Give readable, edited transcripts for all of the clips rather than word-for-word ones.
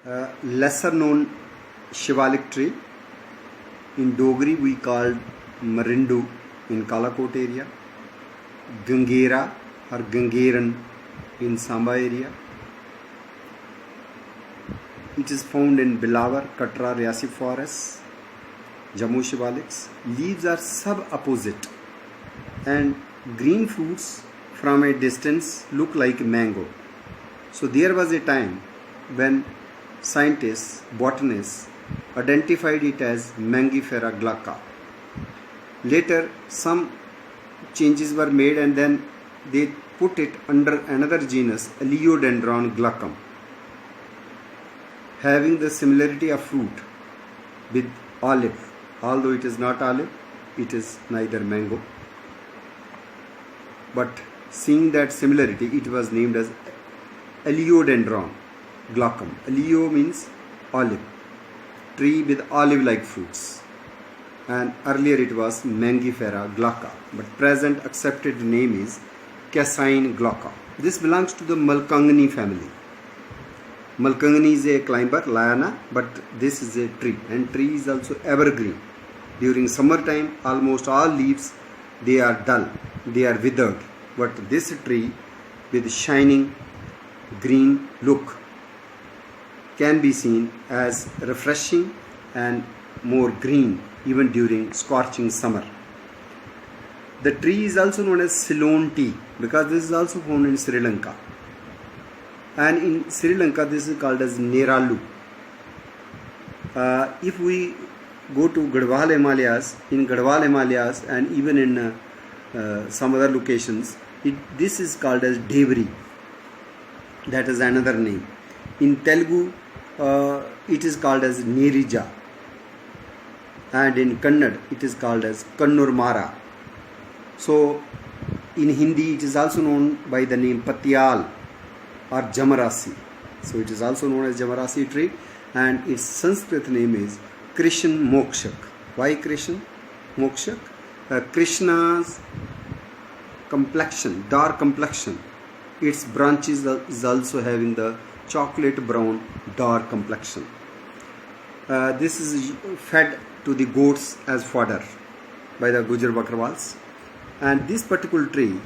Lesser known Shivalik tree. In Dogri we called Marindu in Kalakot area, Gangera or Gangeran in Samba area. It is found in Bilawar, Katra, Riasi forests, Jammu Shivaliks. Leaves are sub-opposite and green fruits from a distance look like mango. So there was a time when scientists, botanists identified it as Mangifera glauca. Later some changes were made and then they put it under another genus, Aleodendron glaucum, having the similarity of fruit with olive. Although it is not olive, it is neither mango. But seeing that similarity, it was named as Aleodendron glaucum. Aleo means olive, tree with olive-like fruits. And earlier it was Mangifera glauca, but present accepted name is Cassine glauca. This belongs to the Malkangni family. Malkangni is a climber, liana, but this is a tree, and tree is also evergreen. During summertime, almost all leaves, they are dull, they are withered, but this tree with shining green look can be seen as refreshing and more green even during scorching summer. The tree is also known as Ceylon tea because this is also found in Sri Lanka. And in Sri Lanka, this is called as Neralu. If we go to Garhwal Himalayas, in Garhwal Himalayas and even in some other locations, this is called as Devri. That is another name. In Telugu, it is called as Nerija. And in Kannada, it is called as Kannurmara. So, in Hindi, it is also known by the name Patyal or Jamarasi. So, it is also known as Jamarasi tree, and its Sanskrit name is Krishan Mokshak. Why Krishan Mokshak? Krishna's complexion, dark complexion. Its branches is also having the chocolate brown dark complexion. This is fed to the goats as fodder by the Gujar Bakrwals. And this particular tree,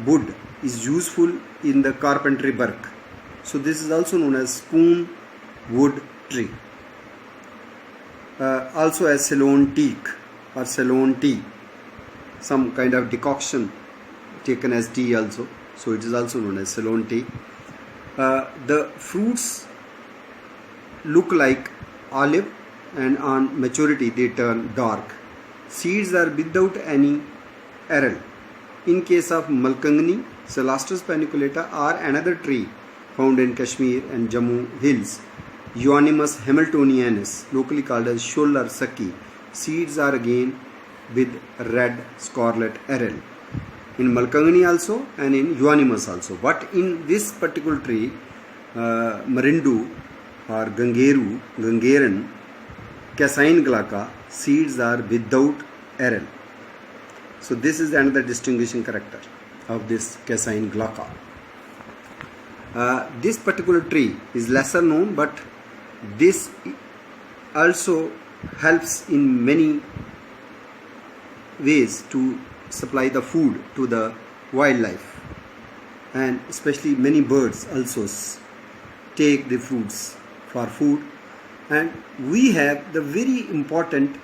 wood, is useful in the carpentry work. So this is also known as spoon wood tree. Also as Ceylon teak or Ceylon tea, some kind of decoction taken as tea also. So it is also known as Ceylon tea. The fruits look like olive and on maturity they turn dark. Seeds are without any aril. In case of Malkangni, Celastris paniculata or another tree found in Kashmir and Jammu hills, Euonymus hamiltonianus, locally called as Sholar Saki, seeds are again with red scarlet aril. In Malkangni also and in Euonymus also. But in this particular tree, Marindu or Gangeran, Cassine glauca, seeds are without aril. So this is another distinguishing character of this Cassine glauca. This particular tree is lesser known, but this also helps in many ways to supply the food to the wildlife, and especially many birds also take the fruits for food. And we have the very important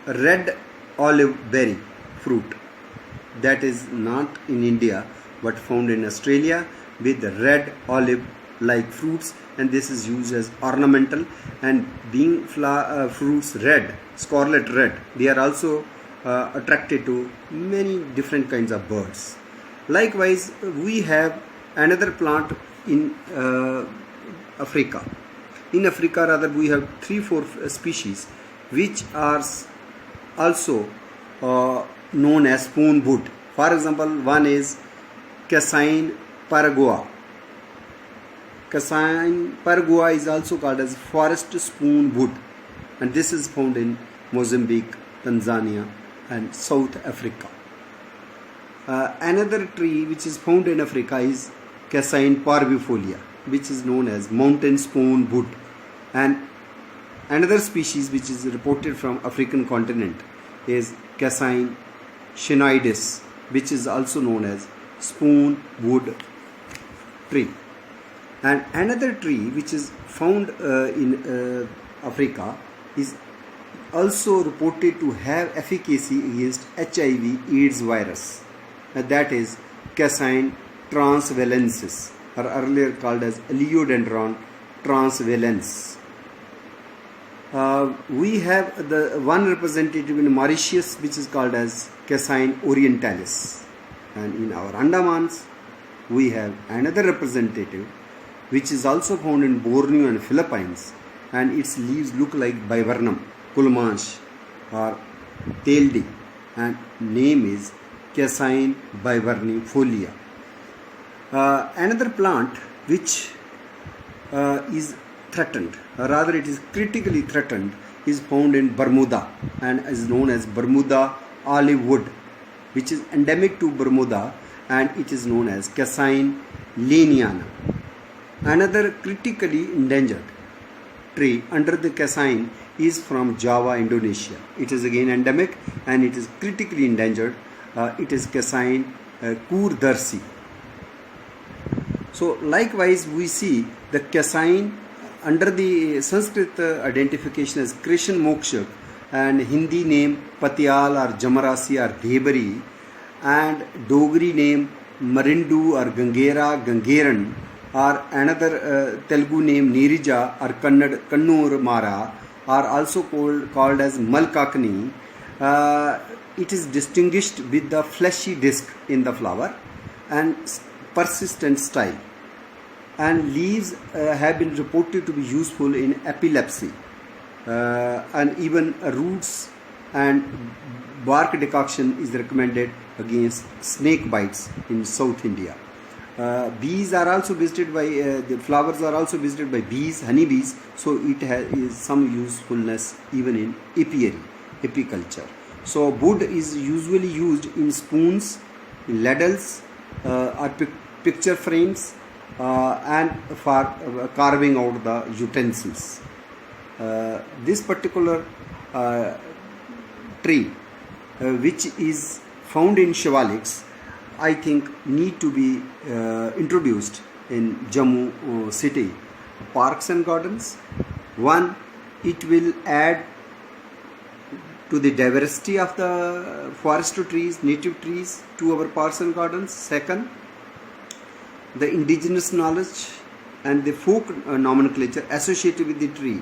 red olive berry fruit that is not in India but found in Australia with red olive like fruits, and this is used as ornamental. And being fruits red, scarlet red, they are also attracted to many different kinds of birds. Likewise, we have another plant in Africa. In Africa, rather, we have 3-4 species which are also known as spoon wood. For example, one is Cassine paragoa. Cassine paragoa is also called as forest spoon wood, and this is found in Mozambique, Tanzania and South Africa. Another tree which is found in Africa is Cassine parvifolia. which is known as mountain spoon wood, and another species which is reported from African continent is Cassine chinoides, which is also known as spoon wood tree. And another tree which is found in Africa is also reported to have efficacy against HIV/AIDS virus. That is Cassine transvalensis, or earlier called as Aleodendron transvalens. We have the one representative in Mauritius, which is called as Cassine orientalis, and in our Andamans we have another representative which is also found in Borneo and Philippines, and its leaves look like Viburnum, Kulmanch or Taildi, and name is Cassine bivernifolia. Another plant which is threatened, or rather it is critically threatened, is found in Bermuda and is known as Bermuda olive wood, which is endemic to Bermuda, and it is known as Cassine laniana. Another critically endangered tree under the Cassine is from Java, Indonesia. It is again endemic and it is critically endangered. It is Cassine kurdarsi. So likewise we see the Cassine under the Sanskrit identification as Krishan Mokshak, and Hindi name Patial or Jamarasi or Dhebari, and Dogri name Marindu or Gangera, Gangeran, or another Telugu name Nirija or Kannur Mara, are also called as Malkakni. It is distinguished with the fleshy disc in the flower and persistent style, and leaves have been reported to be useful in epilepsy, and even roots and bark decoction is recommended against snake bites in South India. Bees are also visited by the flowers are also visited by bees, honeybees, so it has some usefulness even in apiculture. So wood is usually used in spoons, in ladles, or picture frames, and for carving out the utensils. This particular tree, which is found in Shivaliks, I think need to be introduced in Jammu city parks and gardens. One, it will add to the diversity of the forest trees, native trees to our parks and gardens. Second, the indigenous knowledge and the folk nomenclature associated with the tree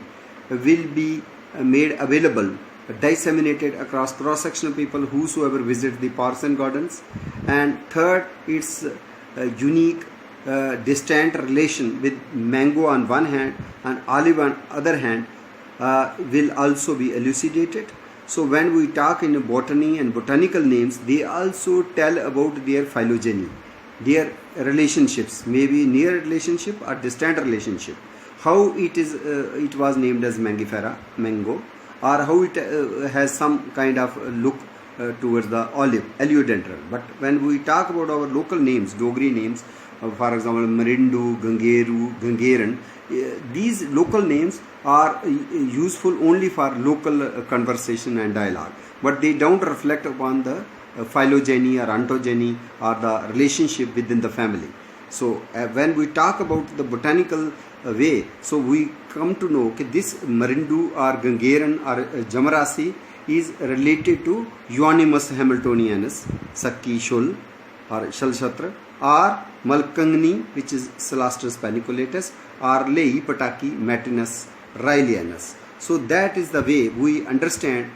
will be made available, disseminated across cross-sectional people whosoever visit the parks and gardens. And third, its unique distant relation with mango on one hand and olive on other hand will also be elucidated. So when we talk in botany and botanical names, they also tell about their phylogeny, their relationships, maybe near relationship or distant relationship, how it was named as mangifera, mango, or how it has some kind of look towards the olive, Aleodendron. But when we talk about our local names, Dogri names, for example Marindu, Gangeru, Gangeran, these local names are useful only for local conversation and dialogue, but they don't reflect upon the phylogeny or ontogeny or the relationship within the family. So when we talk about the botanical way, so we come to know that this Marindu or Gangeran or Jamarasi is related to Euonymus hamiltonianus, Sakki Shul or Shalshatra, or Malkangni, which is Celastrus paniculatus, or Lei Pataki matinus Raelianus. So that is the way we understand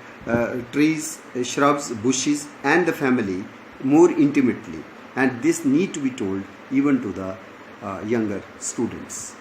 trees, shrubs, bushes and the family more intimately, and this need to be told even to the younger students.